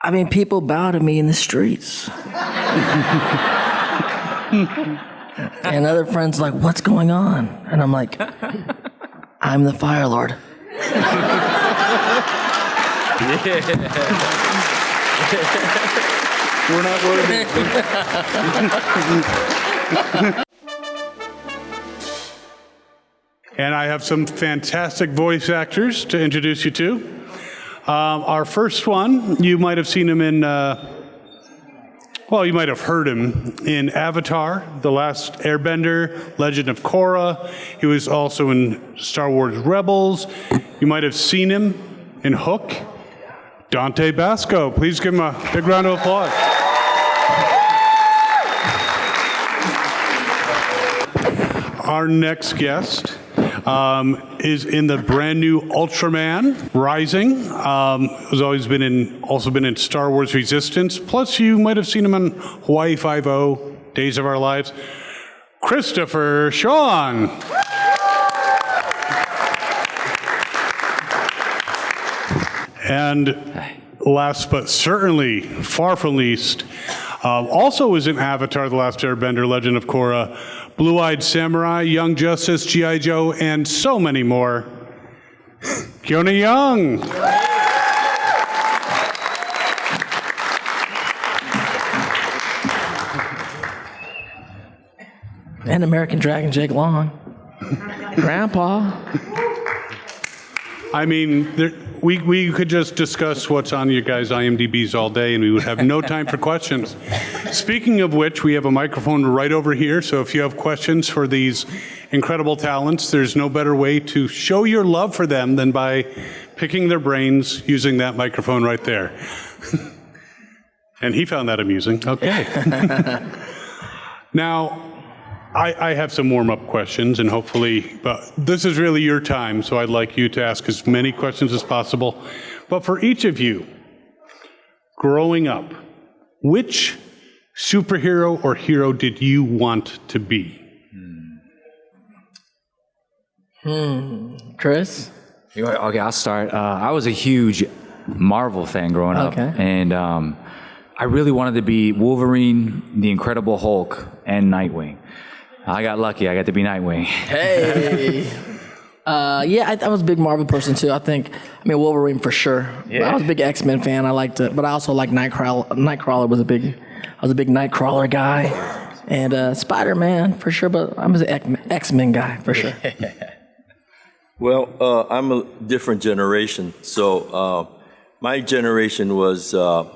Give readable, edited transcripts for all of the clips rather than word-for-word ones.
I mean, people bow to me in the streets. And other friends like, what's going on? And I'm like, I'm the Fire Lord. We're not worthy. And I have some fantastic voice actors to introduce you to. Our first one, you might have seen him in, you might have heard him in Avatar, The Last Airbender, Legend of Korra. He was also in Star Wars Rebels. You might have seen him in Hook. Dante Basco. Please give him a big round of applause. Our next guest is in the brand new Ultraman Rising. Has also been in Star Wars Resistance. Plus, you might have seen him on Hawaii Five-0, Days of Our Lives. Christopher Sean. And last but certainly far from least, also was in Avatar, The Last Airbender, Legend of Korra, Blue-Eyed Samurai, Young Justice, G.I. Joe, and so many more. Keone Young. And American Dragon Jake Long. Grandpa. I mean, we could just discuss what's on you guys' IMDb's all day, and we would have no time for questions. Speaking of which, we have a microphone right over here, so if you have questions for these incredible talents, there's no better way to show your love for them than by picking their brains using that microphone right there. And he found that amusing. Okay. Now, I have some warm-up questions, and hopefully, but this is really your time, so I'd like you to ask as many questions as possible. But for each of you, growing up, which superhero or hero did you want to be? Chris? Okay, I'll start. I was a huge Marvel fan growing up, and I really wanted to be Wolverine, the Incredible Hulk, and Nightwing. I got lucky. I got to be Nightwing. Hey. I was a big Marvel person too. I mean, Wolverine for sure. Yeah. I was a big X-Men fan. I liked it, but I also like Nightcrawler. I was a big Nightcrawler guy, and Spider-Man for sure. But I'm an X-Men guy for sure. Well, I'm a different generation. So my generation was a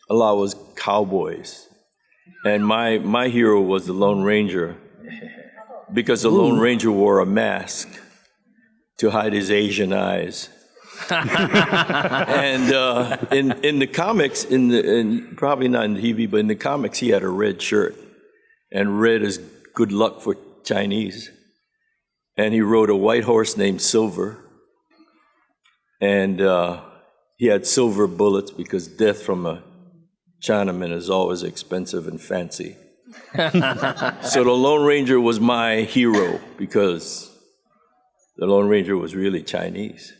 lot was cowboys, and my hero was the Lone Ranger. Because the Lone Ranger wore a mask to hide his Asian eyes. And in the comics, probably not in the TV, but in the comics, he had a red shirt. And red is good luck for Chinese. And he rode a white horse named Silver. And he had silver bullets because death from a Chinaman is always expensive and fancy. So the Lone Ranger was my hero because the Lone Ranger was really Chinese.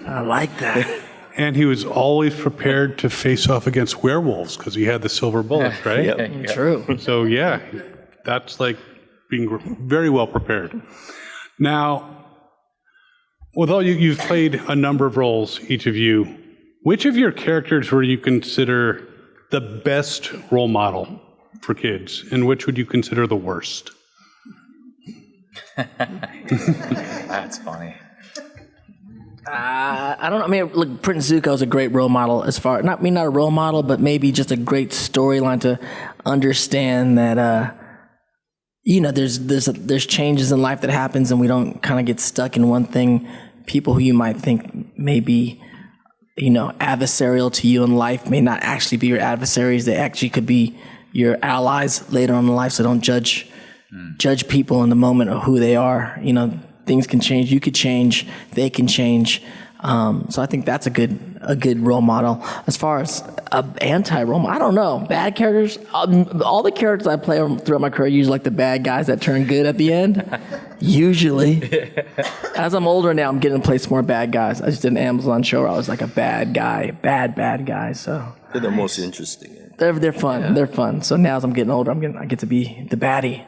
I like that. And he was always prepared to face off against werewolves because he had the silver bullets, right? Yep. True. So yeah, that's like being very well prepared. Now, with all you've played a number of roles, each of you, which of your characters would you consider the best role model for kids, and which would you consider the worst? That's funny. I don't know. I mean, look, Prince Zuko is a great role model as far, not a role model, but maybe just a great storyline to understand that, there's changes in life that happens and we don't kind of get stuck in one thing. People who you might think may be, adversarial to you in life may not actually be your adversaries. They actually could be your allies later on in life. So don't judge people in the moment of who they are. Things can change. You could change. They can change. So I think that's a good role model. As far as an anti-role model, I don't know. Bad characters, all the characters I play throughout my career are usually like the bad guys that turn good at the end. Usually. As I'm older now, I'm getting to play some more bad guys. I just did an Amazon show where I was like a bad guy. So They're the most interesting. they're fun. Yeah. They're fun. So now as I'm getting older, I get to be the baddie.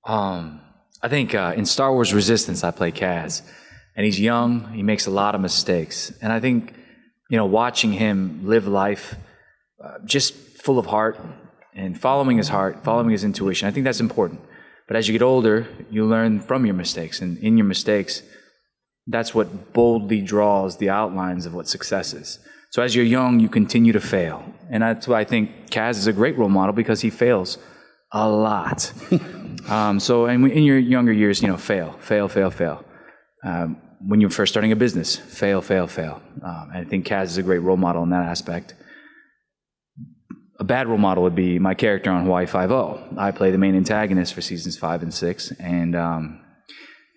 I think in Star Wars Resistance, I play Kaz. And he's young, he makes a lot of mistakes. And I think, watching him live life just full of heart and following his heart, following his intuition, I think that's important. But as you get older, you learn from your mistakes. And in your mistakes, that's what boldly draws the outlines of what success is. So as you're young, you continue to fail. And that's why I think Kaz is a great role model, because he fails a lot. And in your younger years, fail. When you're first starting a business, fail. I think Kaz is a great role model in that aspect. A bad role model would be my character on Hawaii Five-0. I play the main antagonist for seasons 5 and 6, and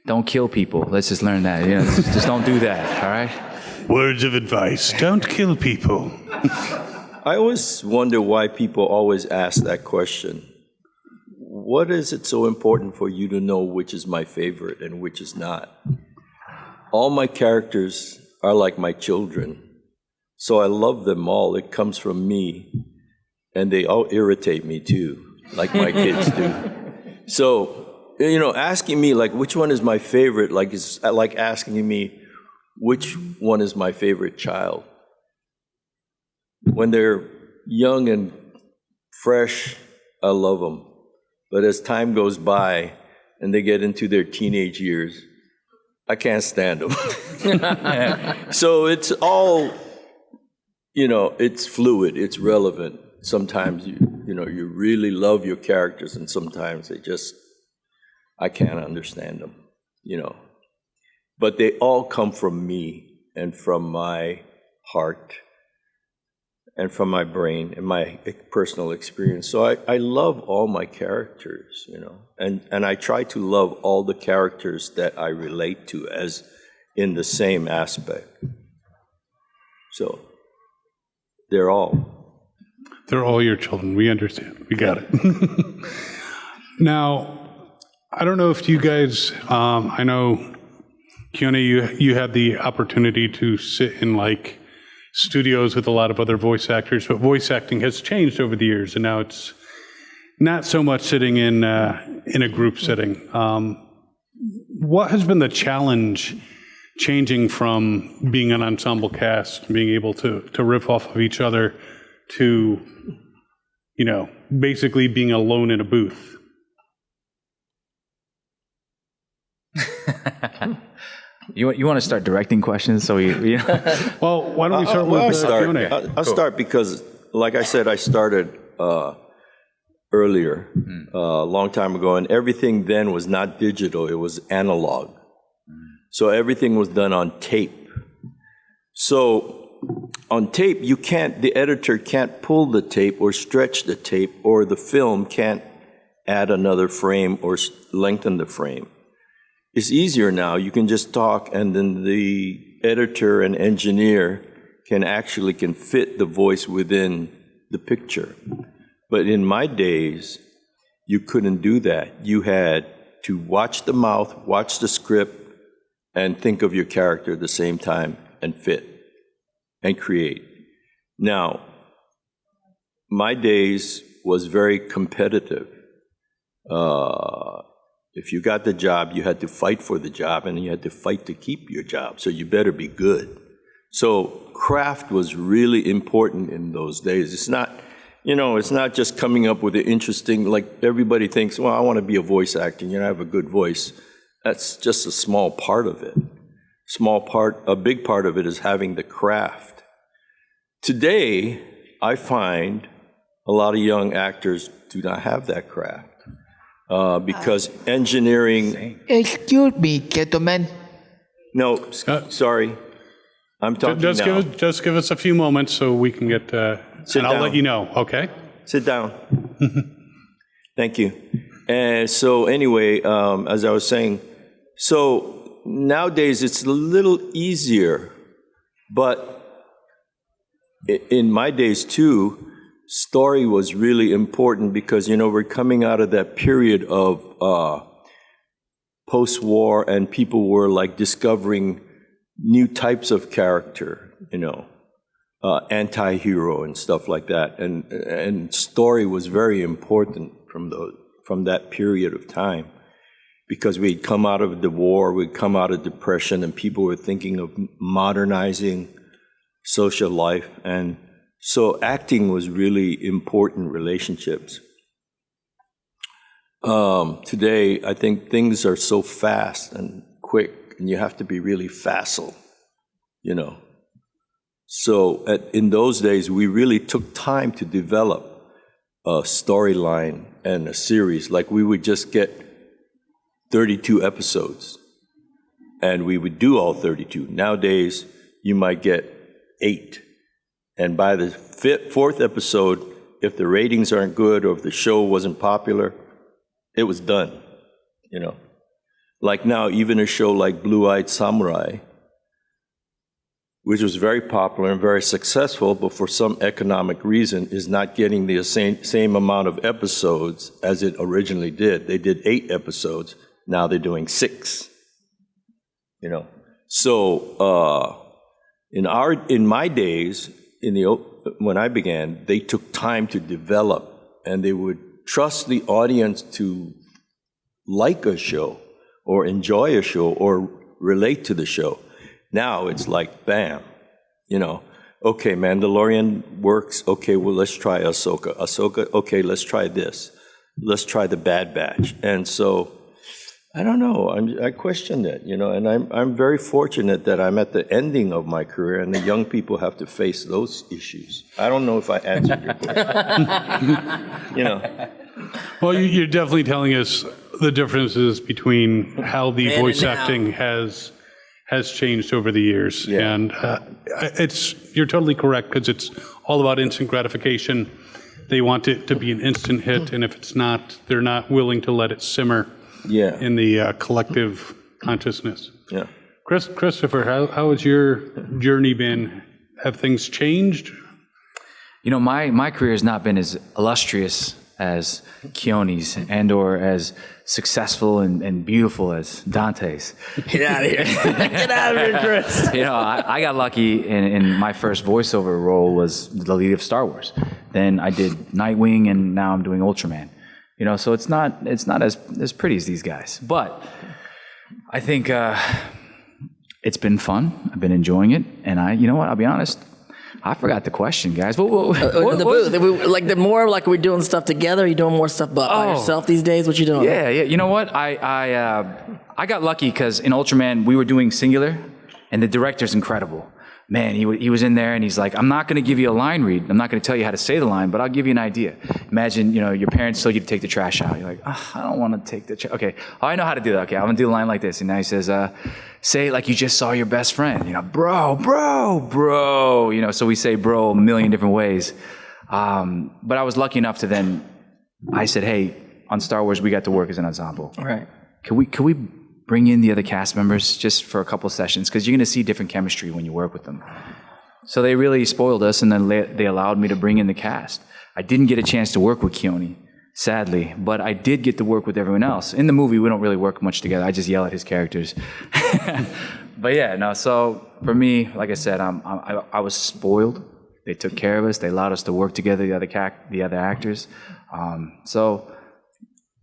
don't kill people. Let's just learn that. Just don't do that, all right? Words of advice, don't kill people. I always wonder why people always ask that question. What is it so important for you to know which is my favorite and which is not? All my characters are like my children, so I love them all. It comes from me, and they all irritate me too, like my kids do. So, asking me like which one is my favorite, is like asking me which one is my favorite child. When they're young and fresh, I love them. But as time goes by and they get into their teenage years, I can't stand them. So it's all, it's fluid, it's relevant. Sometimes you really love your characters, and sometimes I can't understand them, But they all come from me and from my heart and from my brain and my personal experience. So I love all my characters, and I try to love all the characters that I relate to as in the same aspect. So they're all your children. We understand. We got it. Now, I don't know if you guys, I know, Keone, you had the opportunity to sit in studios with a lot of other voice actors, but voice acting has changed over the years, and now it's not so much sitting in a group setting. What has been the challenge changing from being an ensemble cast, being able to riff off of each other, to basically being alone in a booth? You want to start directing questions? So Well, why don't we start with Keone? I'll start because, like I said, I started earlier, a long time ago, and everything then was not digital, it was analog. So everything was done on tape. So on tape, the editor can't pull the tape or stretch the tape, or the film can't add another frame or lengthen the frame. It's easier now. You can just talk, and then the editor and engineer can fit the voice within the picture. But in my days, you couldn't do that. You had to watch the mouth, watch the script, and think of your character at the same time and fit and create. Now, my days was very competitive. If you got the job, you had to fight for the job, and you had to fight to keep your job, so you better be good. So craft was really important in those days. It's not, it's not just coming up with an interesting, everybody thinks, well, I want to be a voice actor, I have a good voice. That's just a small part of it. A big part of it is having the craft. Today, I find a lot of young actors do not have that craft. Because engineering... Excuse me, gentlemen. No, sorry. I'm talking now. Just give us a few moments so we can get... and I'll let you know, okay? Sit down. Thank you. And so anyway, as I was saying, so nowadays it's a little easier, but in my days too, story was really important because, we're coming out of that period of post-war, and people were like discovering new types of character, anti-hero and stuff like that. And story was very important from that period of time, because we'd come out of the war, we'd come out of depression, and people were thinking of modernizing social life. And so acting was really important relationships. Today, I think things are so fast and quick, and you have to be really facile, So in those days, we really took time to develop a storyline and a series. Like, we would just get 32 episodes, and we would do all 32. Nowadays, you might get 8. And by the fourth episode, if the ratings aren't good or if the show wasn't popular, it was done, Like now, even a show like Blue-Eyed Samurai, which was very popular and very successful, but for some economic reason is not getting the same amount of episodes as it originally did. They did 8 episodes. Now they're doing 6, So in my days, when I began, they took time to develop, and they would trust the audience to like a show or enjoy a show or relate to the show. Now it's like, bam, okay, Mandalorian works. Okay, well, let's try Ahsoka. Ahsoka, okay, let's try this. Let's try the Bad Batch. And so, I don't know. I question it, and I'm very fortunate that I'm at the ending of my career, and the young people have to face those issues. I don't know if I answered your question. Well, you're definitely telling us the differences between how the voice acting has changed over the years. Yeah. And you're totally correct, because it's all about instant gratification. They want it to be an instant hit, and if it's not, they're not willing to let it simmer in the collective consciousness. Yeah. Christopher, how has your journey been? Have things changed? My career has not been as illustrious as Keone's and/or as successful and beautiful as Dante's. Get out of here. Get out of here, Chris. I got lucky in my first voiceover role was the lead of Star Wars. Then I did Nightwing, and now I'm doing Ultraman. So it's not as pretty as these guys. But I think it's been fun. I've been enjoying it. And I'll be honest, I forgot the question, guys. The booth. Like, the more like we're doing stuff together, you're doing more stuff by yourself these days. What you doing? Yeah. You know what? I got lucky because in Ultraman we were doing singular, and the director's incredible. Man, he was in there, and he's like, I'm not going to give you a line read. I'm not going to tell you how to say the line, but I'll give you an idea. Imagine, your parents told you to take the trash out. You're like, I don't want to take the trash. Okay, I know how to do that. Okay, I'm going to do a line like this. And now he says, say it like you just saw your best friend. Bro. So we say bro a million different ways. But I was lucky enough to then, I said, hey, on Star Wars, we got to work as an ensemble. All right. Can we bring in the other cast members just for a couple sessions, because you're going to see different chemistry when you work with them. So they really spoiled us, and then they allowed me to bring in the cast. I didn't get a chance to work with Keone, sadly, but I did get to work with everyone else. In the movie, we don't really work much together. I just yell at his characters. But so for me, like I said, I was spoiled. They took care of us. They allowed us to work together, the other actors.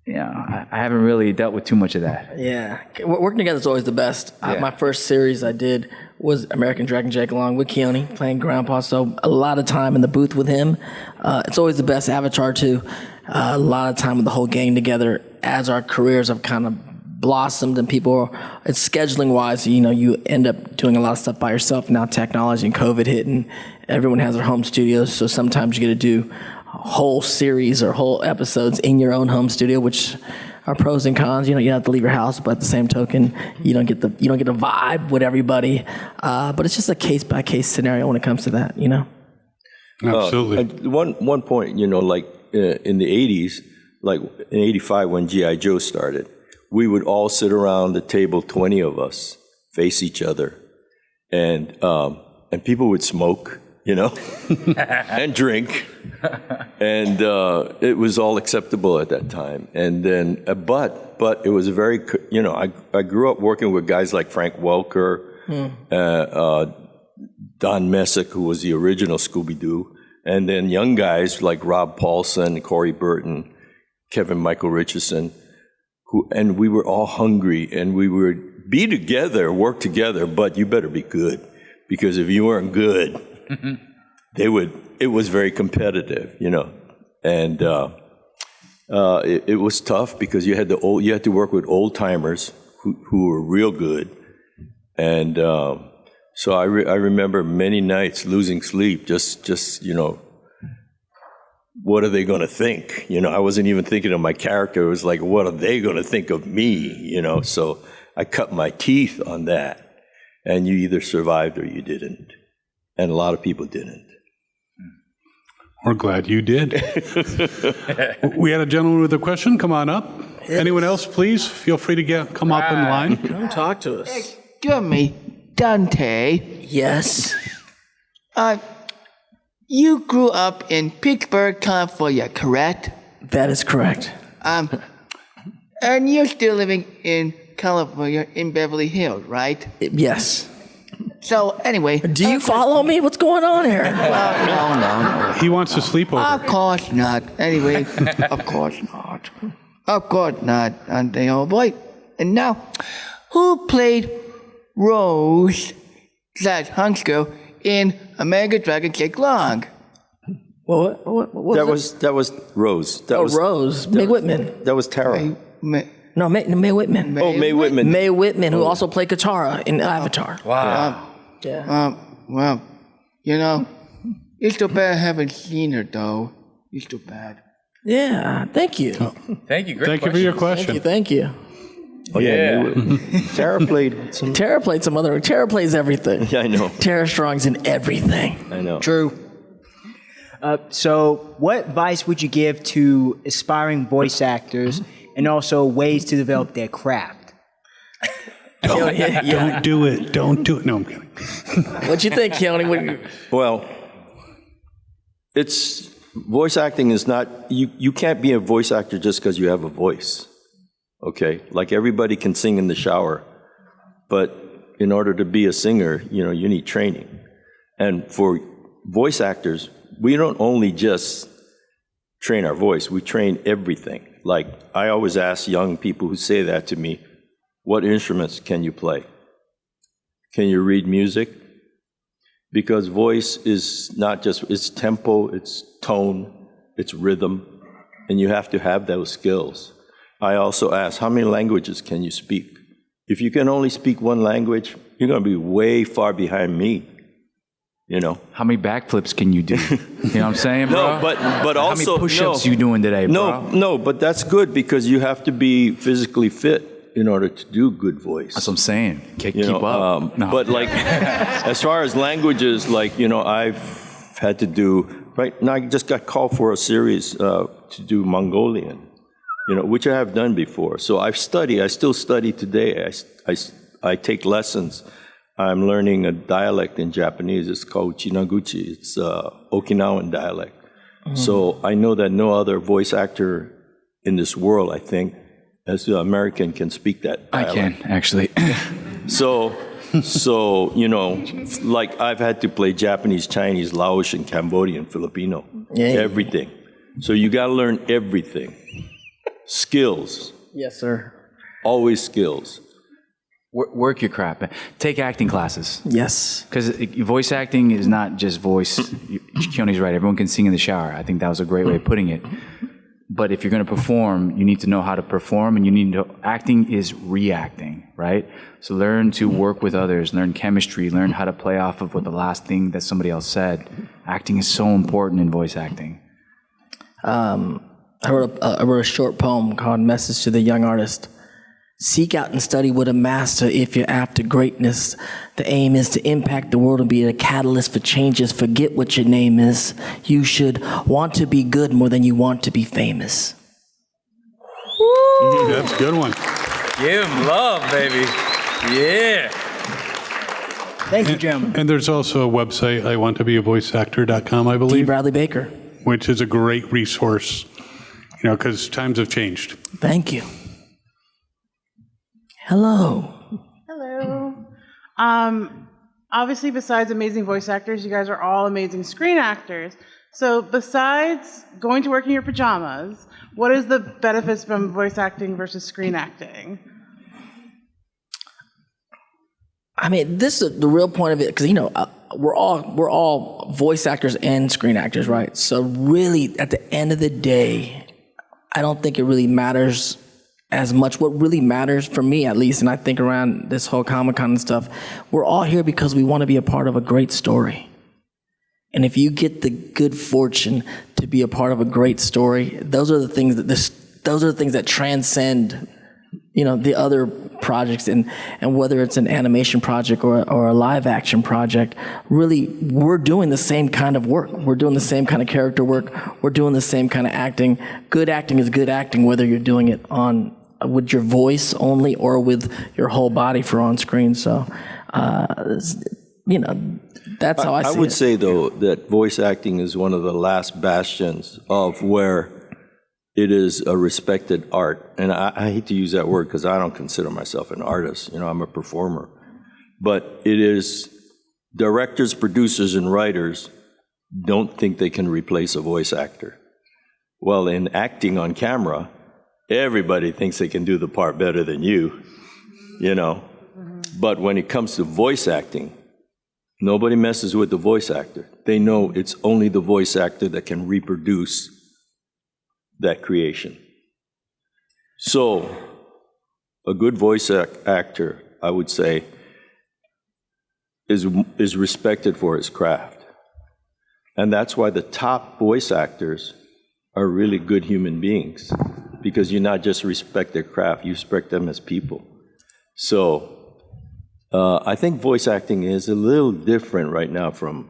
I haven't really dealt with too much of that. Yeah. Working together is always the best. Yeah. My first series I did was American Dragon Jake, along with Keone, playing Grandpa. So a lot of time in the booth with him. It's always the best. Avatar, too. A lot of time with the whole gang together as our careers have kind of blossomed, and it's scheduling wise, you end up doing a lot of stuff by yourself. Now technology and COVID hit, and everyone has their home studios. So sometimes you get to do whole series or whole episodes in your own home studio, which are pros and cons. You have to leave your house, but at the same token, you don't get a vibe with everybody. But it's just a case by case scenario when it comes to that. Absolutely. One point, like in the 80s, like in '85 when G.I. Joe started, we would all sit around the table, 20 of us, face each other, and people would smoke, and drink, and it was all acceptable at that time. And then, but it was a very, I grew up working with guys like Frank Welker, Don Messick, who was the original Scooby-Doo, and then young guys like Rob Paulson, Corey Burton, Kevin Michael Richardson, and we were all hungry, and we would be together, work together, but you better be good, because if you weren't good, it was very competitive, and it was tough because you had to work with old timers who were real good, and so I remember many nights losing sleep, just what are they going to think? I wasn't even thinking of my character. It was like, what are they going to think of me? So I cut my teeth on that, and you either survived or you didn't, and a lot of people didn't. We're glad you did. We had a gentleman with a question. Come on up. Yes. Anyone else, please? Feel free to come up in line. Come talk to us. Excuse me, Dante. Yes. You grew up in Pittsburgh, California, correct? That is correct. And you're still living in California, in Beverly Hills, right? Yes. So, anyway. Do you follow me? What's going on here? Well, no. He wants to sleep over. Of course not. Anyway, of course not. Of course not, Dante, old boy. And now, who played Rose/Hunsko in American Dragon Jake Long? What was that was Rose. Rose. May Whitman. That was Tara. May Whitman. May Whitman. May Whitman, who also played Katara in Avatar. Wow. Well, it's too bad I haven't seen her, though. It's too bad. Yeah, thank you. Thank you. Great Thank you for your question. Thank you. Oh, yeah. Tara played some. Tara played some other. Tara plays everything. Yeah, I know. Tara Strong's in everything. I know. True. So, what advice would you give to aspiring voice actors and also ways to develop their craft? Don't do it. Don't do it. No, I'm kidding. What you think, Keone? Well, voice acting is not, you can't be a voice actor just because you have a voice. Okay? Like everybody can sing in the shower, but in order to be a singer, you need training. And for voice actors, we don't only just train our voice, we train everything. Like, I always ask young people who say that to me, what instruments can you play? Can you read music? Because voice is not just, it's tempo, it's tone, it's rhythm, and you have to have those skills. I also ask, how many languages can you speak? If you can only speak one language, you're going to be way far behind me. How many backflips can you do? You know what I'm saying, bro? No, but also, how many push-ups you doing today, bro? No, but that's good because you have to be physically fit in order to do good voice. That's what I'm saying. Keep up. No. But like, as far as languages, like, I've had to do, right now I just got called for a series to do Mongolian, which I have done before. So I still study today. I take lessons. I'm learning a dialect in Japanese. It's called Chinaguchi. It's Okinawan dialect. Mm-hmm. So I know that no other voice actor in this world, I think, as an American, can speak that dialect. I can, actually. So like I've had to play Japanese, Chinese, Laotian, Cambodian, Filipino, everything. So you got to learn everything. Skills. Yes, sir. Always skills. Work your craft. Take acting classes. Yes. Because voice acting is not just voice. Keone's right. Everyone can sing in the shower. I think that was a great way of putting it. But if you're going to perform, you need to know how to perform, and acting is reacting, right? So learn to work with others, learn chemistry, learn how to play off of what the last thing that somebody else said. Acting is so important in voice acting. I wrote a short poem called Message to the Young Artist. Seek out and study with a master if you're after greatness. The aim is to impact the world and be a catalyst for changes. Forget what your name is. You should want to be good more than you want to be famous. That's a good one. Give him love, baby. Yeah. Thank you, gentlemen. And there's also a website, iwanttobeavoiceactor.com, I D. believe, Bradley Baker. which is a great resource, because times have changed. Thank you. Hello. Hello. Obviously, besides amazing voice actors, you guys are all amazing screen actors. So besides going to work in your pajamas, what is the benefits from voice acting versus screen acting? I mean, this is the real point of it, because we're all voice actors and screen actors, right? So really, at the end of the day, I don't think it really matters as much. What really matters for me, at least, and I think around this whole Comic-Con and stuff, we're all here because we want to be a part of a great story. And if you get the good fortune to be a part of a great story, those are the things that transcend, the other projects, and whether it's an animation project or a live action project. Really, we're doing the same kind of work. We're doing the same kind of character work. We're doing the same kind of acting. Good acting is good acting, whether you're doing it with your voice only or with your whole body for on screen. So, that's how I see it. I would say, though, that voice acting is one of the last bastions of where it is a respected art. And I hate to use that word because I don't consider myself an artist. I'm a performer. But it is directors, producers, and writers don't think they can replace a voice actor. Well, in acting on camera, everybody thinks they can do the part better than you. But when it comes to voice acting, nobody messes with the voice actor. They know it's only the voice actor that can reproduce that creation. So, a good voice actor, I would say, is respected for his craft. And that's why the top voice actors are really good human beings, because you not just respect their craft, you respect them as people. So, I think voice acting is a little different right now from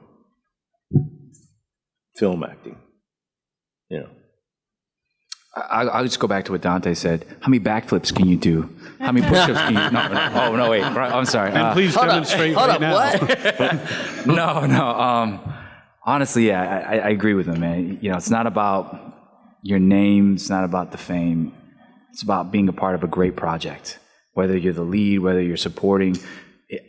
film acting. I'll just go back to what Dante said. How many backflips can you do? How many push-ups can you? No, wait. I'm sorry. And please demonstrate right now. What? No. Honestly, yeah, I agree with him, man. It's not about your name. It's not about the fame. It's about being a part of a great project. Whether you're the lead, whether you're supporting,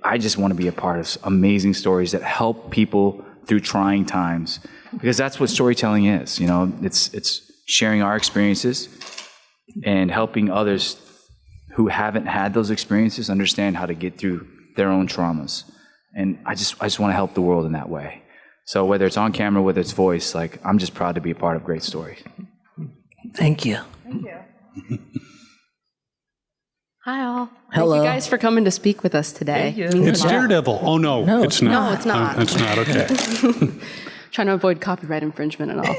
I just want to be a part of amazing stories that help people through trying times, because that's what storytelling is. It's sharing our experiences and helping others who haven't had those experiences understand how to get through their own traumas. And I just want to help the world in that way. So whether it's on camera, whether it's voice, I'm just proud to be a part of great stories. Thank you. Thank you. Hi, all. Hello. Thank you guys for coming to speak with us today. It's Daredevil. Oh, no, it's not. No, it's not. It's not, okay. Trying to avoid copyright infringement and all.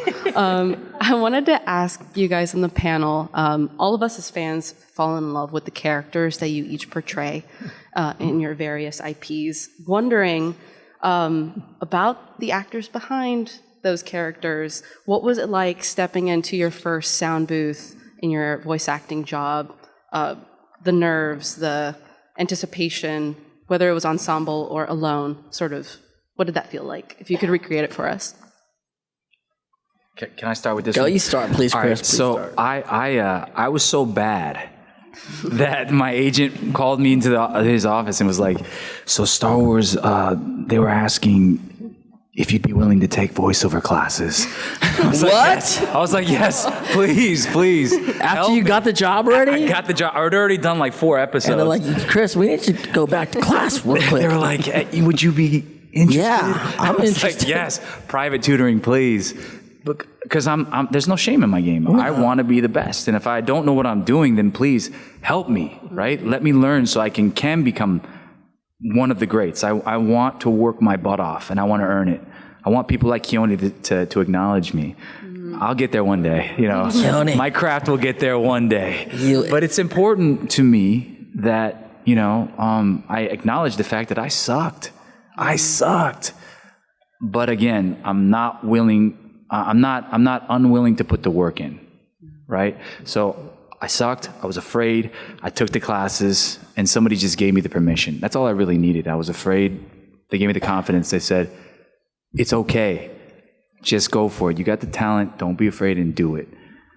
I wanted to ask you guys on the panel, all of us as fans fall in love with the characters that you each portray in your various IPs. Wondering about the actors behind those characters. What was it like stepping into your first sound booth in your voice acting job? The nerves, the anticipation, whether it was ensemble or alone, sort of, what did that feel like? If you could recreate it for us. Can I start with this? Go, you start, please, Chris. All right, Please so start. I was so bad that my agent called me into his office and was like, "So Star Wars, they were asking if you'd be willing to take voiceover classes." I was like, yes, please. After you got the job already? I got the job. I'd already done 4 episodes. And they're like, Chris, we need to go back to class real quick. They were like, hey, would you be interested? Yeah, I'm interested. Like, yes, private tutoring, please. Because there's no shame in my game. I want to be the best. And if I don't know what I'm doing, then please help me, right? Let me learn so I can become one of the greats. I want to work my butt off, and I want to earn it. I want people like Keone to acknowledge me. I'll get there one day, Keone. My craft will get there one day. But it's important to me that, I acknowledge the fact that I sucked. But again, I'm not unwilling to put the work in, right? So I sucked. I was afraid. I took the classes, and somebody just gave me the permission. That's all I really needed. I was afraid. They gave me the confidence. They said, it's okay. Just go for it. You got the talent. Don't be afraid and do it.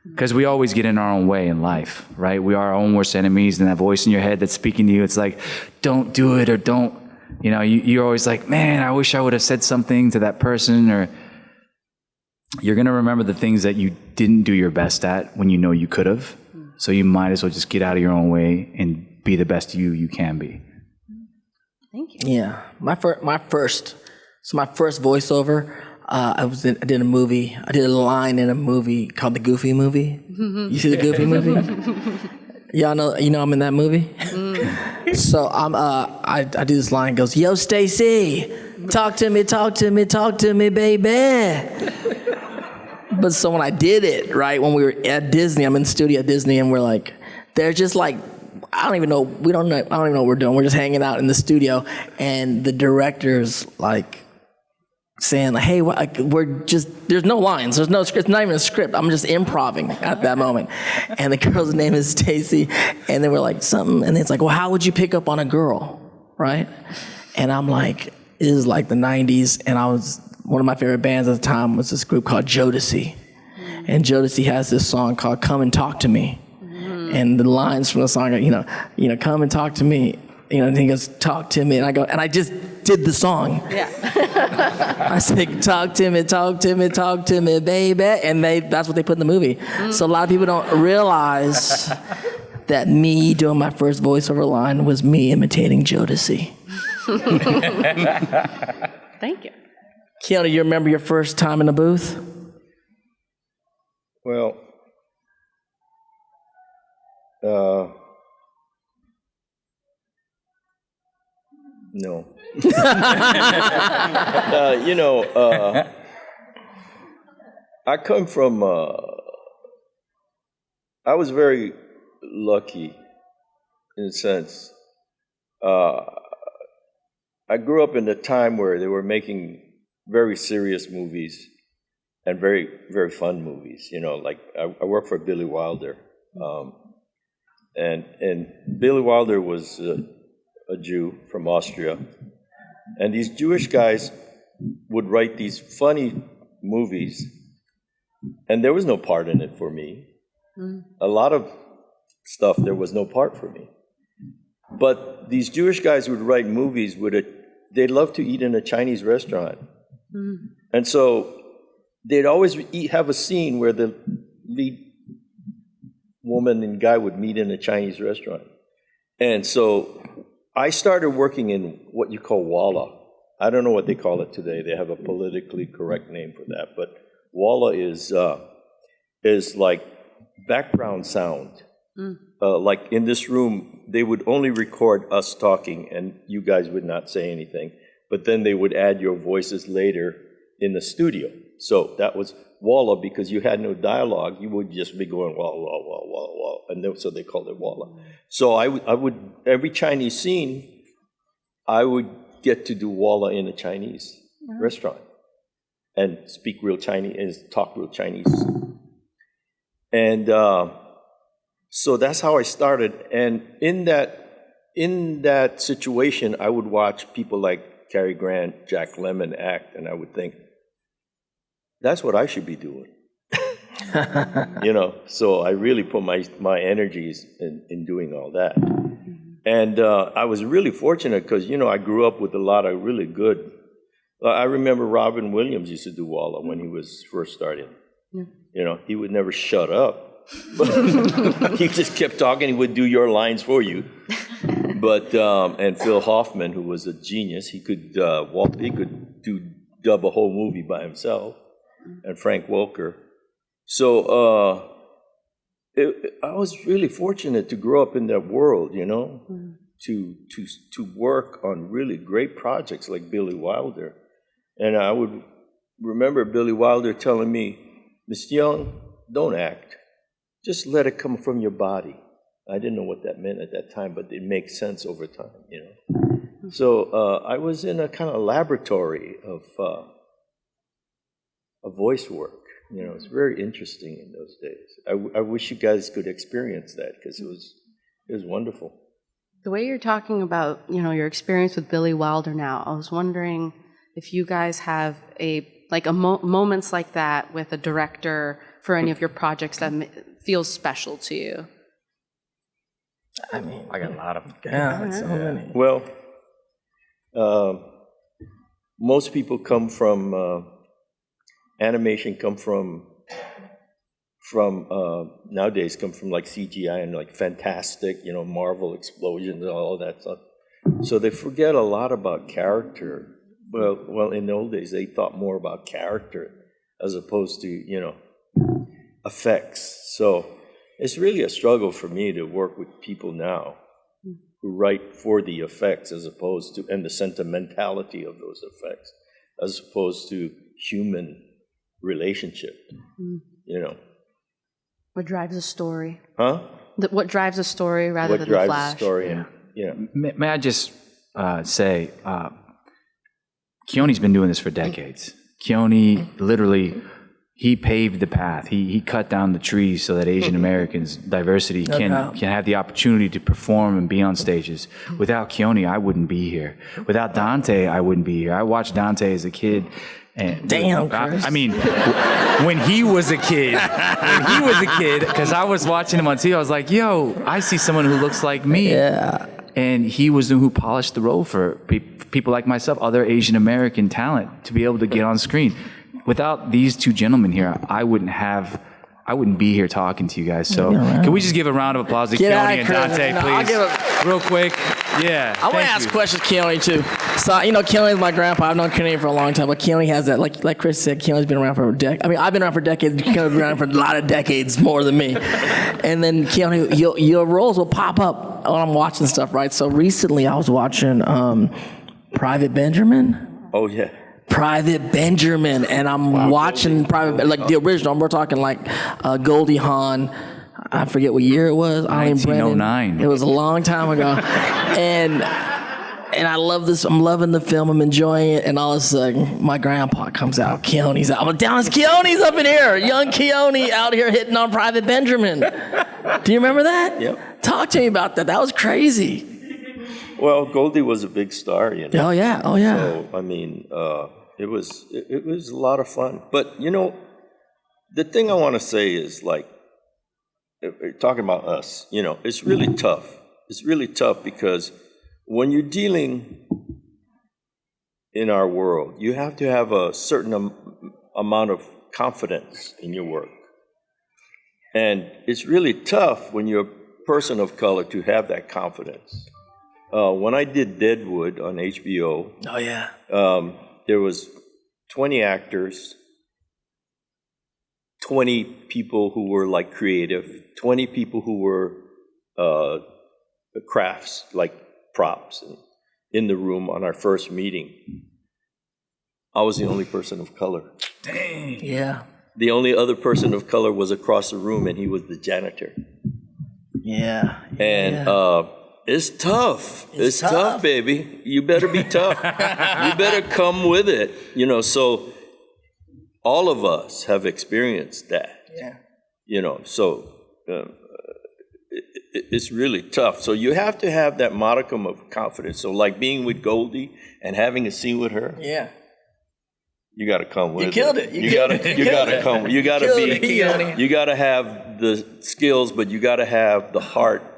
Because we always get in our own way in life, right? We are our own worst enemies, and that voice in your head that's speaking to you, it's like, don't do it, or don't, you know, you're always like, man, I wish I would have said something to that person, or you're going to remember the things that you didn't do your best at when you know you could have. So you might as well just get out of your own way and be the best you can be. Thank you. Yeah, my first voiceover. I did a movie. I did a line in a movie called The Goofy Movie. You see the Goofy Movie? Y'all know, I'm in that movie. So I do this line. It goes, "Yo, Stacy, talk to me, baby." But so when I did it, right, when we were at Disney, I'm in the studio at Disney, and we're like, they're just like, I don't even know what we're doing. We're just hanging out in the studio, and the director's like saying, like, hey, there's no lines, there's no script, it's not even a script. I'm just improvising at that moment. And the girl's name is Stacy, and they were like, something, and it's like, well, how would you pick up on a girl, right? And I'm like, it is like the 90s, and one of my favorite bands at the time was this group called Jodeci. And Jodeci has this song called Come and Talk to Me. And the lines from the song are, come and talk to me. And he goes, talk to me. And I go, and I just did the song. Yeah. I said, talk to me, baby. And that's what they put in the movie. So a lot of people don't realize that me doing my first voiceover line was me imitating Jodeci. Thank you. Keone, you remember your first time in the booth? Well, no. I come from, I was very lucky in a sense. I grew up in a time where they were making very serious movies and very, very fun movies. Like I worked for Billy Wilder. And Billy Wilder was a Jew from Austria. And these Jewish guys would write these funny movies, and there was no part in it for me. A lot of stuff, there was no part for me. But these Jewish guys would write movies they'd love to eat in a Chinese restaurant. And so they'd always have a scene where the lead woman and guy would meet in a Chinese restaurant. And so I started working in what you call Walla. I don't know what they call it today. They have a politically correct name for that. But Walla is like background sound. Like in this room, they would only record us talking, and you guys would not say anything. But then they would add your voices later in the studio. So that was Walla, because you had no dialogue. You would just be going wah, wah, wah, wah, wah. And so they called it Walla. So I would, every Chinese scene, I would get to do Walla in a Chinese restaurant and speak real Chinese and talk real Chinese. And so that's how I started. And in that situation, I would watch people like Cary Grant, Jack Lemmon act, and I would think, that's what I should be doing. So I really put my energies in doing all that. And I was really fortunate because, I grew up with a lot of really good, I remember Robin Williams used to do Walla when he was first starting. He would never shut up. He just kept talking. He would do your lines for you. But and Phil Hoffman, who was a genius, he could dub a whole movie by himself. And Frank Welker. So I was really fortunate to grow up in that world, to work on really great projects like Billy Wilder. And I would remember Billy Wilder telling me, Mr. Young, don't act. Just let it come from your body. I didn't know what that meant at that time, but it makes sense over time, So I was in a kind of laboratory of voice work. You know, it's very interesting in those days. I wish you guys could experience that because it was wonderful. The way you're talking about, you know, your experience with Billy Wilder now, I was wondering if you guys have moments like that with a director for any of your projects that feels special to you. I mean, I got a lot of them. yeah, so many. Well, most people come from animation, come from nowadays come from like CGI and like fantastic, you know, Marvel explosions and all that stuff. So they forget a lot about character. Well, in the old days, they thought more about character as opposed to, you know, effects. So it's really a struggle for me to work with people now who write for the effects as opposed to, and the sentimentality of those effects, as opposed to human relationship, you know. What drives a story? Huh? What drives a story rather What than drives the flash? the story? And, yeah. May I just say, Keone's been doing this for decades. Keone literally, he paved the path. He cut down the trees so that Asian Americans, diversity, can have the opportunity to perform and be on stages. Without Keone, I wouldn't be here. Without Dante, I wouldn't be here. I watched Dante as a kid. And Damn, Chris. I mean, when he was a kid, because I was watching him on TV, I was like, yo, I see someone who looks like me. Yeah. And he was the one who polished the road for people like myself, other Asian American talent, to be able to get on screen. Without these two gentlemen here, I wouldn't be here talking to you guys. So can we just give a round of applause to Keone and Dante, please? Real quick. Yeah. I want to ask questions, Keone, too. So, you know, Keone is my grandpa. I've known Keone for a long time, but Keone has that, like Chris said, Keone's been around for decades. I mean, I've been around for decades. Keone's been around for a lot of decades, more than me. And then, Keone, your roles will pop up when I'm watching stuff, right? So recently I was watching Private Benjamin. Oh, yeah. Private Benjamin, and I'm watching Private, like the original. We're talking like Goldie Hawn. I forget what year it was. 1909. It was a long time ago, and I love this. I'm loving the film. I'm enjoying it, and all of a sudden, my grandpa comes out. Keone's out. I'm like, Dallas Keone's up in here. Young Keone out here hitting on Private Benjamin. Do you remember that? Yep. Talk to me about that. That was crazy. Well, Goldie was a big star, you know. Oh yeah. So I mean, it was a lot of fun. But you know, the thing I want to say is like, talking about us, you know, it's really tough. It's really tough because when you're dealing in our world, you have to have a certain amount of confidence in your work. And it's really tough when you're a person of color to have that confidence. When I did Deadwood on HBO, there was 20 actors, 20 people who were like creative, 20 people who were crafts, like props, in the room on our first meeting. I was the only person of color. Dang. Yeah. The only other person of color was across the room, and he was the janitor. Yeah. And it's tough. It's tough, baby. You better be tough. You better come with it. You know, so all of us have experienced that. Yeah. You know, so it's really tough. So you have to have that modicum of confidence. So like being with Goldie and having a scene with her. Yeah. You got to come with it. You killed it. You got to come. You got to be. You got to have the skills, but you got to have the heart.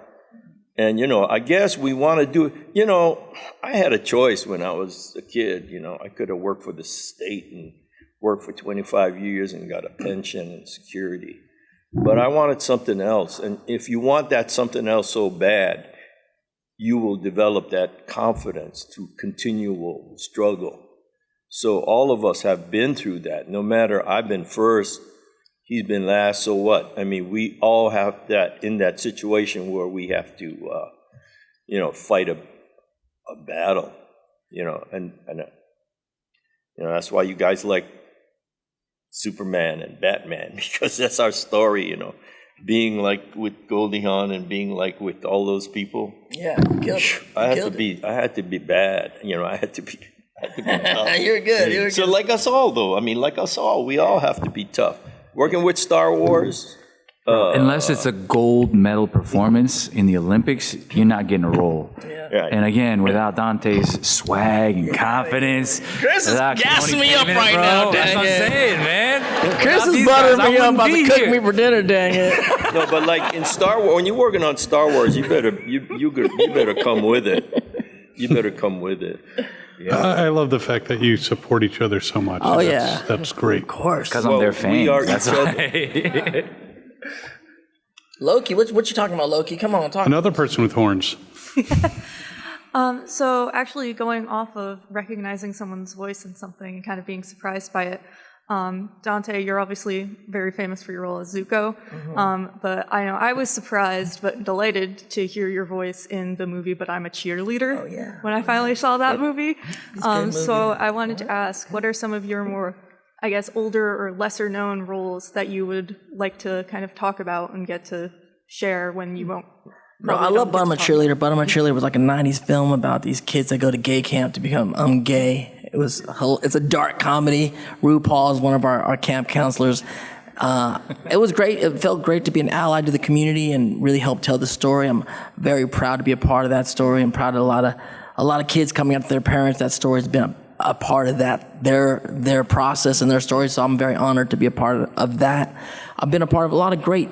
And, you know, I guess we want to do, you know, I had a choice when I was a kid. You know, I could have worked for the state and worked for 25 years and got a pension and security. But I wanted something else. And if you want that something else so bad, you will develop that confidence to continual struggle. So all of us have been through that. No matter, I've been first, he's been last, so what? I mean, we all have that in that situation where we have to, you know, fight a battle, you know, and you know, that's why you guys like Superman and Batman, because that's our story, you know, being like with Goldie Hawn and being like with all those people. Yeah, I had to be bad, you know, I had to be tough. You're good. So like us all, though, I mean, like us all, we all have to be tough. Working with Star Wars. Unless it's a gold medal performance in the Olympics, you're not getting a role. Right. And again, without Dante's swag and confidence, Chris is gassing me up right now, That's what I'm dang it. saying, man. Chris Without is these buttering guys, I me up, wouldn't about to be cook here. me for dinner, dang it. No, but like in Star Wars, when you're working on Star Wars, you better come with it. You better come with it. I love the fact that you support each other so much. Oh, That's great. Of course. Because I'm their fan. We are That's each other. why. Loki, what you talking about, Loki? Come on, talk. Another person with horns. So actually going off of recognizing someone's voice in something and kind of being surprised by it, Dante, you're obviously very famous for your role as Zuko, but I know I was surprised but delighted to hear your voice in the movie But I'm a Cheerleader when I finally saw that movie. So I wanted to ask, what are some of your more, I guess, older or lesser known roles that you would like to kind of talk about and get to share when you won't? No, I love But I'm a Cheerleader. But I'm a Cheerleader was like a 90s film about these kids that go to gay camp to become gay. It's a dark comedy. RuPaul is one of our camp counselors. It was great. It felt great to be an ally to the community and really help tell the story. I'm very proud to be a part of that story. I'm proud of a lot of kids coming up to their parents. That story's been a part of that, their process and their story. So I'm very honored to be a part of that. I've been a part of a lot of great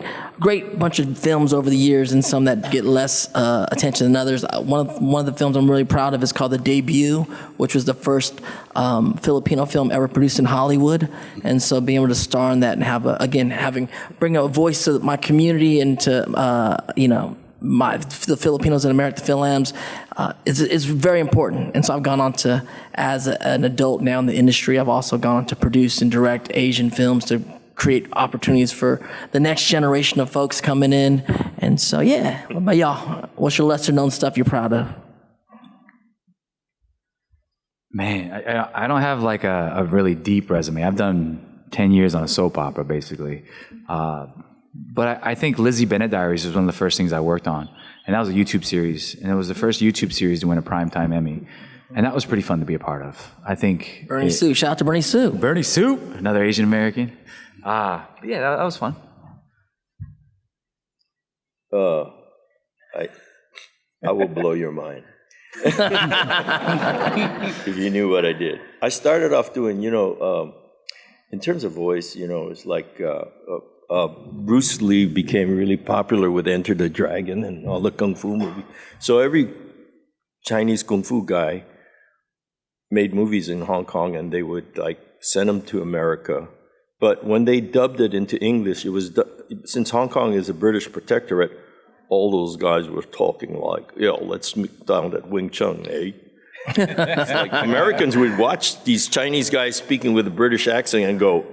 bunch of films over the years, and some that get less attention than others. One of the films I'm really proud of is called The Debut, which was the first Filipino film ever produced in Hollywood. And so being able to star in that and bring a voice to my community and to the Filipinos in America, the Philams, is very important. And so I've gone on to, as an adult now in the industry, I've also gone on to produce and direct Asian films to create opportunities for the next generation of folks coming in. And so, yeah, what about y'all? What's your lesser known stuff you're proud of? Man, I don't have like a really deep resume. I've done 10 years on a soap opera, basically. But I think Lizzie Bennet Diaries was one of the first things I worked on. And that was a YouTube series. And it was the first YouTube series to win a Primetime Emmy. And that was pretty fun to be a part of. I think... Bernie Sue. Shout out to Bernie Sue. Bernie Sue, another Asian American. Yeah, that was fun. I will blow your mind. If you knew what I did. I started off doing, in terms of voice, it's like Bruce Lee became really popular with Enter the Dragon and all the Kung Fu movies. So every Chinese Kung Fu guy made movies in Hong Kong, and they would like send them to America. But when they dubbed it into English, it was, since Hong Kong is a British protectorate, all those guys were talking like, let's meet down at Wing Chun, eh? It's like Americans would watch these Chinese guys speaking with a British accent and go,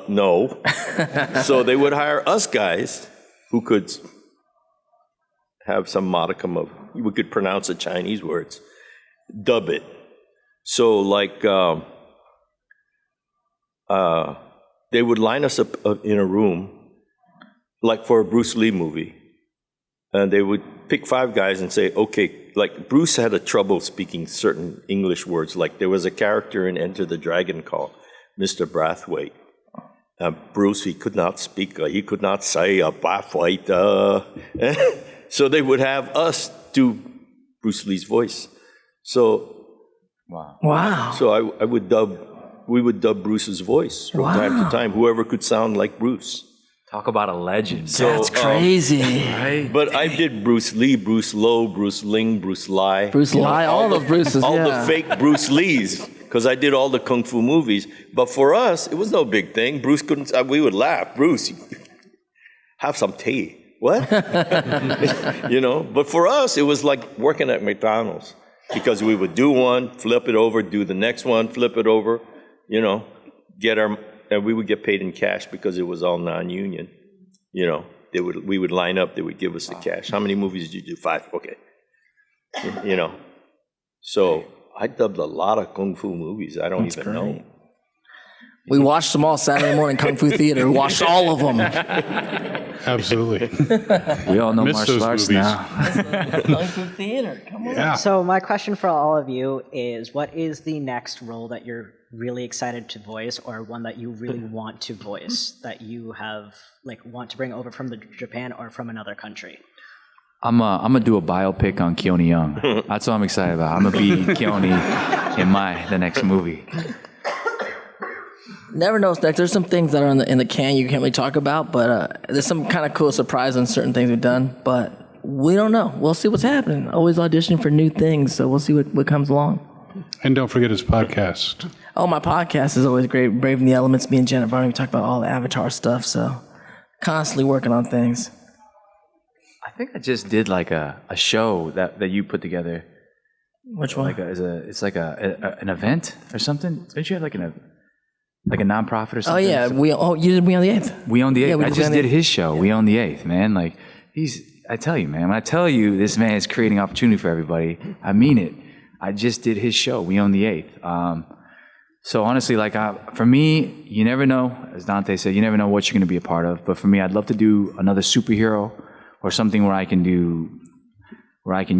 no. So they would hire us guys who could have some modicum of, we could pronounce the Chinese words, dub it. So like, they would line us up in a room, like for a Bruce Lee movie. And they would pick 5 guys and say, okay, like Bruce had a trouble speaking certain English words. Like there was a character in Enter the Dragon called Mr. Brathwaite. Bruce, he could not speak, he could not say Brathwaite. So they would have us do Bruce Lee's voice. So, Wow. So we would dub Bruce's voice from time to time, whoever could sound like Bruce. Talk about a legend. So, That's crazy. Right? But I did Bruce Lee, Bruce Lowe, Bruce Ling, Bruce Lai. Bruce Lee, all those Bruces, all yeah. the fake Bruce Lees, because I did all the Kung Fu movies. But for us, it was no big thing. Bruce couldn't, we would laugh. Bruce, have some tea. What? But for us, it was like working at McDonald's, because we would do one, flip it over, do the next one, flip it over, and we would get paid in cash because it was all non-union. We would line up, they would give us the cash. How many movies did you do? 5, okay. So I dubbed a lot of Kung Fu movies. I don't even know. We watched them all Saturday morning Kung Fu Theater. We watched all of them. Absolutely. We all know Miss martial those arts movies. now. Kung Fu Theater, come on. Yeah. So my question for all of you is, what is the next role that you're really excited to voice, or one that you really want to voice, that you have want to bring over from Japan or from another country? I'm gonna do a biopic on Keone Young. That's what I'm excited about. I'm gonna be Keone in the next movie. Never know, Snacks. There's some things that are in the can you can't really talk about, but there's some kind of cool surprise on certain things we've done, but we don't know. We'll see what's happening. Always auditioning for new things, so we'll see what comes along. And don't forget his podcast. Oh, my podcast is always great. Braving the Elements, me and Janet Varney, we talk about all the Avatar stuff, so constantly working on things. I think I just did like a show that you put together. Which one? It's like an event or something. Don't you have like a nonprofit or something? Oh yeah, you did We on the 8th. We Own the 8th. Yeah, I just did his show. We Own the 8th, man. Like I tell you, man. When I tell you this man is creating opportunity for everybody, I mean it. I just did his show. We Own the 8th. So honestly, for me, you never know. As Dante said, you never know what you're going to be a part of. But for me, I'd love to do another superhero or something where I can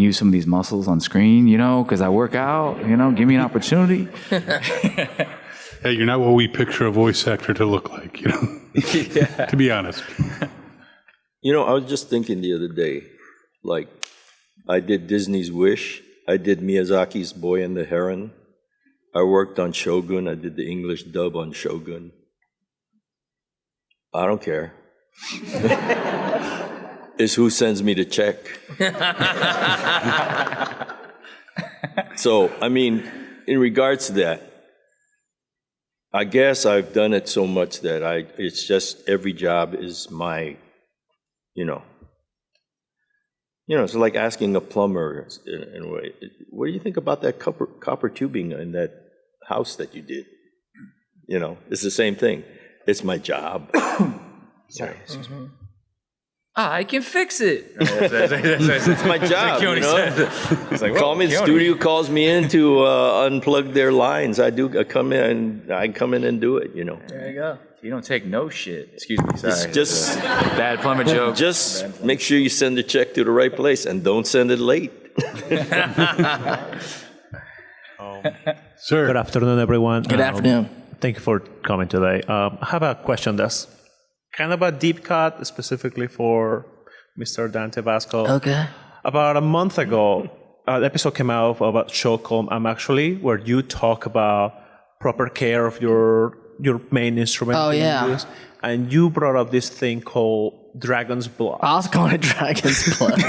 use some of these muscles on screen, because I work out, give me an opportunity. Hey, you're not what we picture a voice actor to look like, Yeah. to be honest. I was just thinking the other day, I did Disney's Wish, I did Miyazaki's Boy and the Heron, I worked on Shogun, I did the English dub on Shogun. I don't care. It's who sends me the check. So, in regards to that, I guess I've done it so much that it's just every job is my, it's like asking a plumber in a way, what do you think about that copper tubing in that house that you did? It's the same thing. It's my job. Sorry. Excuse me. I can fix it. It's my job, Call me, the studio calls me in to unplug their lines. I come in and do it, There you go. You don't take no shit. Excuse me, sorry. It's just bad plumber joke. Just make sure you send the check to the right place and don't send it late. Sir. Good afternoon, everyone. Good afternoon. Thank you for coming today. I have a question that's kind of a deep cut, specifically for Mr. Dante Basco. Okay. About a month ago, an episode came out about show called I'm Actually, where you talk about proper care of your main instrument. Oh, yeah. Use, and you brought up this thing called Dragon's Blood. I was calling it Dragon's Blood.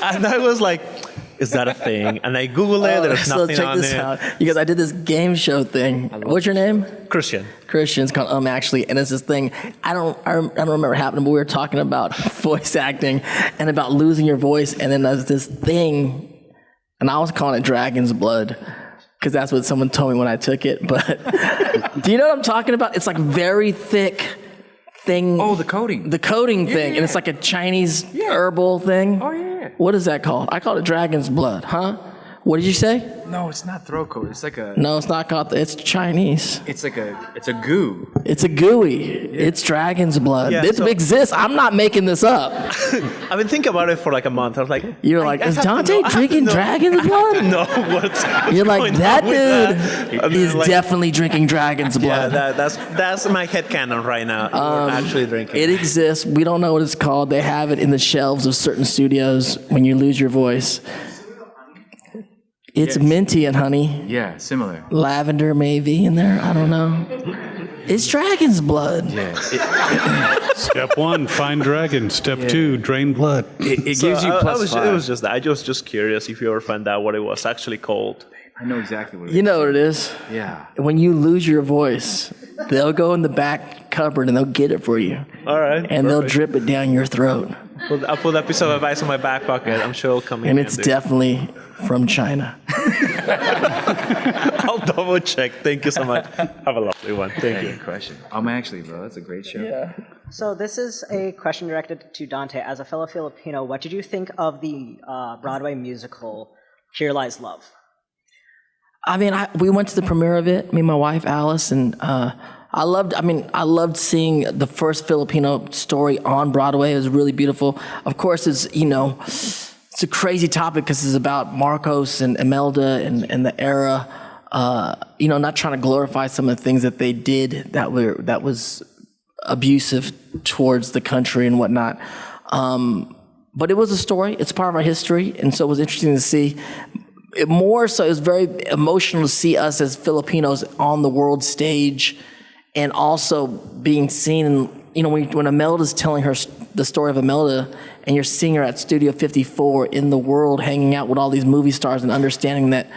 And I was like, is that a thing? And I Googled it, there's nothing check on this it. out. You guys, I did this game show thing. What's your name? Christian. It's called Actually, and it's this thing. I don't remember it happening, but we were talking about voice acting and about losing your voice, and then there's this thing, and I was calling it Dragon's Blood because that's what someone told me when I took it. But do you know what I'm talking about? It's like very thick thing. Oh, the coating. The coating thing, and it's like a Chinese herbal thing. Oh, yeah. What is that called? I call it Dragon's Blood, huh? What did you say? No, it's not throat coat. It's like a. No, it's not called. It's Chinese. It's a goo. It's a gooey. Yeah. It's Dragon's Blood. Yeah, it exists. I'm not making this up. I've been thinking about it for like a month. I was like, you're like, is Dante drinking Dragon's Blood? No, what's you're like, that dude is like, definitely drinking Dragon's Blood. Yeah, that's my headcanon right now. We're actually drinking. It exists. We don't know what it's called. They have it in the shelves of certain studios when you lose your voice. It's minty and honey. Yeah, similar. Lavender maybe in there. I don't know. It's Dragon's Blood. Yeah. Step 1, find dragon. Step 2, drain blood. It gives you +5. It was just that. I was just curious if you ever found out what it was actually called. I know exactly what it is. You know what it is? Yeah. When you lose your voice, they'll go in the back cupboard and they'll get it for you. All right. And they'll drip it down your throat. I'll put that piece of advice in my back pocket. I'm sure it'll come in. And it's definitely from China. I'll double check. Thank you so much. Have a lovely one. Thank you. Good question. Actually, bro, that's a great show. Yeah. So this is a question directed to Dante. As a fellow Filipino, what did you think of the Broadway musical Here Lies Love? I mean, we went to the premiere of it, me and my wife, Alice, and I I loved seeing the first Filipino story on Broadway. It was really beautiful. Of course, it's a crazy topic because it's about Marcos and Imelda and the era. Not trying to glorify some of the things that they did that was abusive towards the country and whatnot. But it was a story. It's part of our history, and so it was interesting to see. More so, it was very emotional to see us as Filipinos on the world stage, and also being seen. When Imelda's telling the story of Imelda, and you're seeing her at Studio 54 in the world, hanging out with all these movie stars, and understanding that,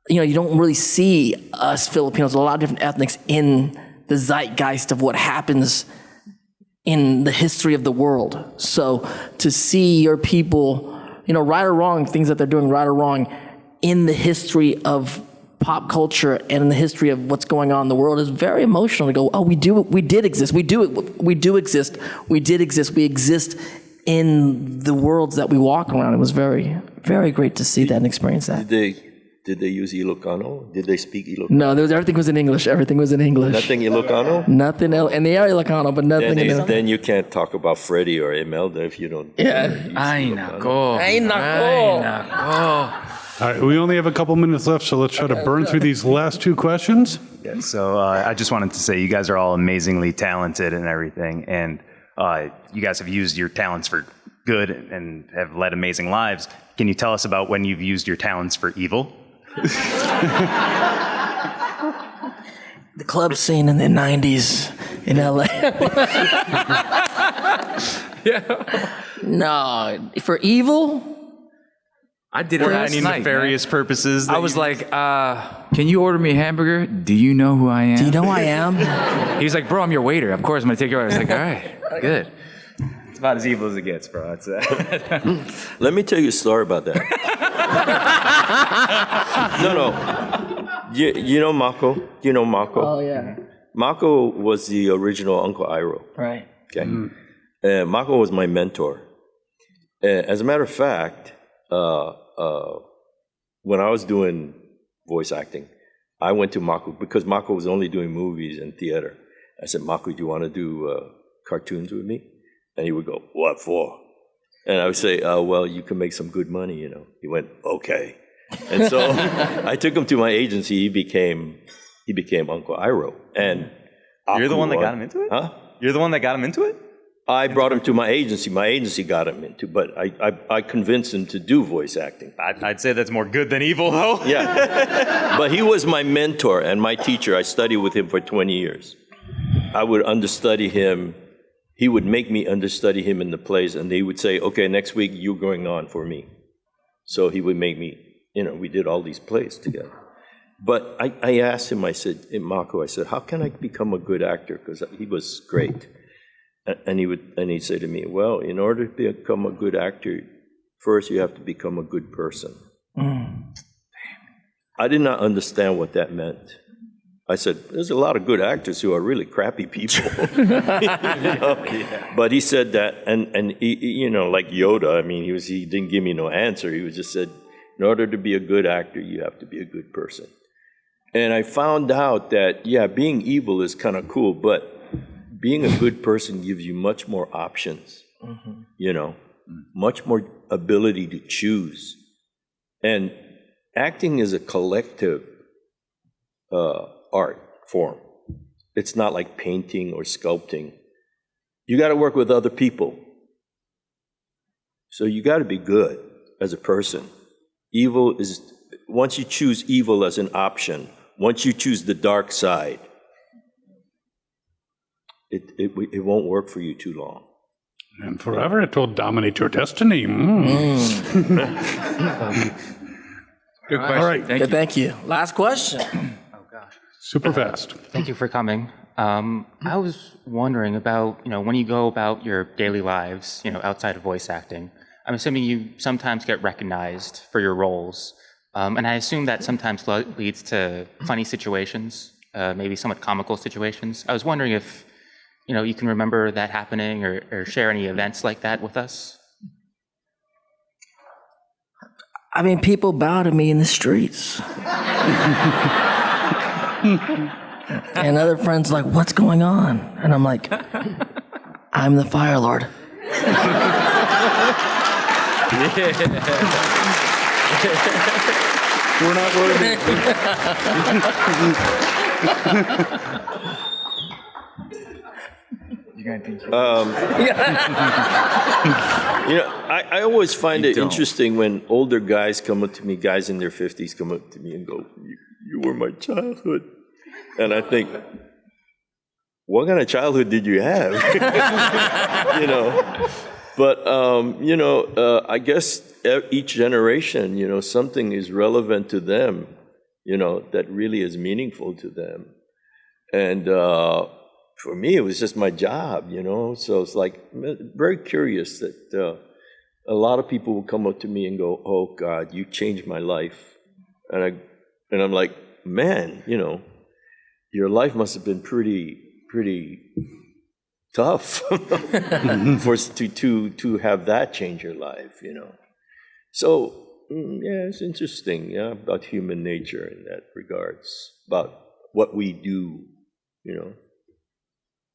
you don't really see us Filipinos, a lot of different ethnics in the zeitgeist of what happens in the history of the world. So to see your people, right or wrong, things that they're doing right or wrong in the history of pop culture and in the history of what's going on in the world is very emotional to go, oh, we did exist. We exist in the worlds that we walk around. It was very, very great to see that and experience that. Did they use Ilocano? Did they speak Ilocano? No, everything was in English. Everything was in English. Nothing Ilocano? Nothing else. And they are Ilocano, but nothing in Ilocano. Then you can't talk about Freddie or Imelda if you don't. Yeah. Ay, nako. All right, we only have a couple minutes left, so let's try to burn through these last two questions. Yeah, so I just wanted to say you guys are all amazingly talented and everything, and you guys have used your talents for good and have led amazing lives. Can you tell us about when you've used your talents for evil? The club scene in the 90s in LA. No, for evil? I did it For last any night, nefarious purposes? I was like, can you order me a hamburger? Do you know who I am? Do you know who I am? He was like, bro, I'm your waiter. Of course, I'm going to take your order. I was like, all right, good. It's about as evil as it gets, bro. Let me tell you a story about that. No. You know Mako? Do you know Mako? Oh, yeah. Mako was the original Uncle Iroh. Right. Okay. Mako was my mentor. As a matter of fact, when I was doing voice acting, I went to Mako because Mako was only doing movies and theater. I said, Mako, do you want to do cartoons with me? And he would go, what for? And I would say, well, you can make some good money, He went, okay. And so I took him to my agency. He became Uncle Iroh. And you're the one that got him into it? Huh? You're the one that got him into it? I brought him to my agency. My agency got him into, but I convinced him to do voice acting. I'd say that's more good than evil, though. Yeah. But he was my mentor and my teacher. I studied with him for 20 years. I would understudy him. He would make me understudy him in the plays, and they would say, okay, next week you're going on for me. So he would make me, we did all these plays together. But I asked him, I said, in Mako, I said, how can I become a good actor? Because he was great. And he'd say to me, well, in order to become a good actor, first you have to become a good person. I did not understand what that meant. I said, there's a lot of good actors who are really crappy people. But he said that, and he, like Yoda, he didn't give me no answer. He just said, in order to be a good actor, you have to be a good person. And I found out that, being evil is kind of cool, but being a good person gives you much more options, much more ability to choose. And acting is a collective art form. It's not like painting or sculpting. You got to work with other people. So you got to be good as a person. Evil is, once you choose evil as an option, once you choose the dark side, it won't work for you too long. And forever it will dominate your destiny. Good question. All right. Thank you. Last question. Oh, gosh. Super fast. Thank you for coming. I was wondering about, when you go about your daily lives, outside of voice acting, I'm assuming you sometimes get recognized for your roles. And I assume that sometimes leads to funny situations, maybe somewhat comical situations. I was wondering if, you can remember that happening or share any events like that with us? People bow to me in the streets. And other friends like, what's going on? And I'm like, I'm the Fire Lord. We're not worthy. I always find it interesting when older guys come up to me, guys in their 50s come up to me and go, you were my childhood. And I think, what kind of childhood did you have? But, I guess each generation, something is relevant to them, that really is meaningful to them. And for me, it was just my job, So it's like very curious that a lot of people will come up to me and go, "Oh God, you changed my life," and I'm like, "Man, your life must have been pretty tough to have that change your life, So it's interesting, about human nature in that regards, about what we do,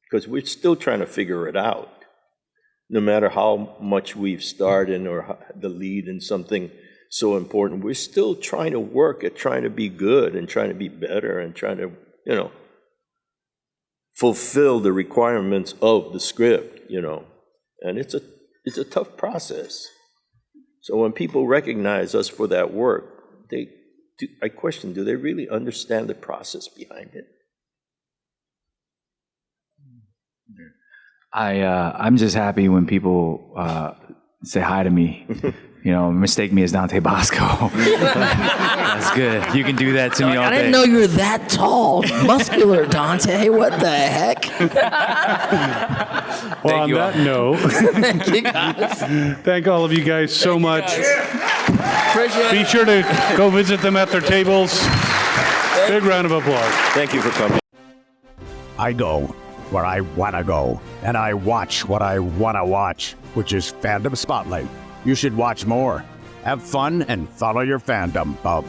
because we're still trying to figure it out. No matter how much we've started or the lead in something so important, we're still trying to work at trying to be good and trying to be better and trying to, fulfill the requirements of the script, And it's a tough process. So when people recognize us for that work, I question, do they really understand the process behind it? I'm just happy when people say hi to me. Mistake me as Dante Basco. That's good. You can do that to me all day. I didn't know you were that tall, muscular, Dante. What the heck? Well, on that note, Thank you, guys. thank all of you guys so much. Appreciate Be it. sure to go visit them at their tables. Big round of applause. Thank you for coming. I go where I want to go, and I watch what I want to watch, which is Fandom Spotlight. You should watch more. Have fun and follow your fandom, bub.